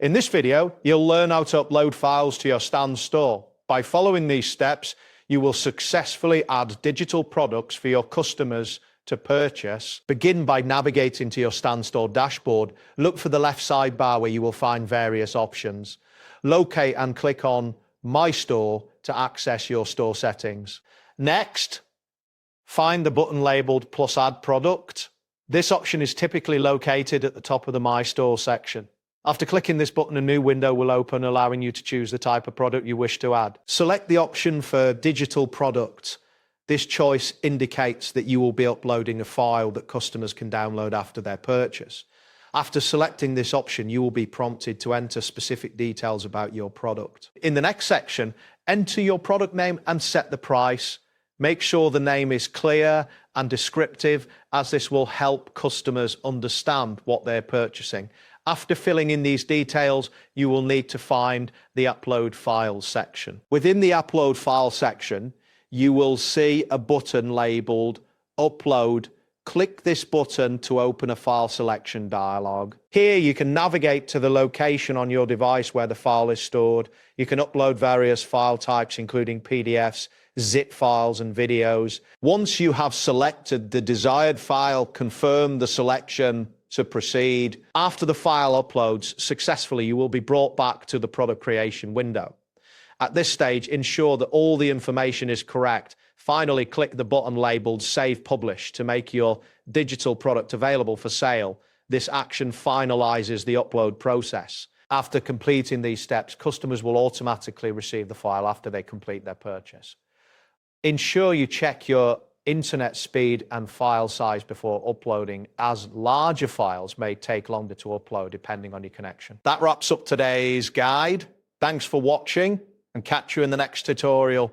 In this video, you'll learn how to upload files to your Stan store. By following these steps, you will successfully add digital products for your customers to purchase. Begin by navigating to your Stan store dashboard. Look for the left sidebar where you will find various options. Locate and click on My Store to access your store settings. Next, find the button labeled Plus Add Product. This option is typically located at the top of the My Store section. After clicking this button, a new window will open, allowing you to choose the type of product you wish to add. Select the option for Digital Product. This choice indicates that you will be uploading a file that customers can download after their purchase. After selecting this option, you will be prompted to enter specific details about your product. In the next section, enter your product name and set the price. Make sure the name is clear and descriptive, as this will help customers understand what they're purchasing. After filling in these details, you will need to find the Upload Files section. Within the Upload File section, you will see a button labeled Upload. Click this button to open a file selection dialog. Here you can navigate to the location on your device where the file is stored. You can upload various file types, including PDFs, zip files, and videos. Once you have selected the desired file, confirm the selection to proceed. After the file uploads successfully, you will be brought back to the product creation window. At this stage, ensure that all the information is correct. Finally, click the button labeled Save Publish to make your digital product available for sale. This action finalizes the upload process. After completing these steps, customers will automatically receive the file after they complete their purchase. Ensure you check your internet speed and file size before uploading, as larger files may take longer to upload depending on your connection. That wraps up today's guide. Thanks for watching, and catch you in the next tutorial.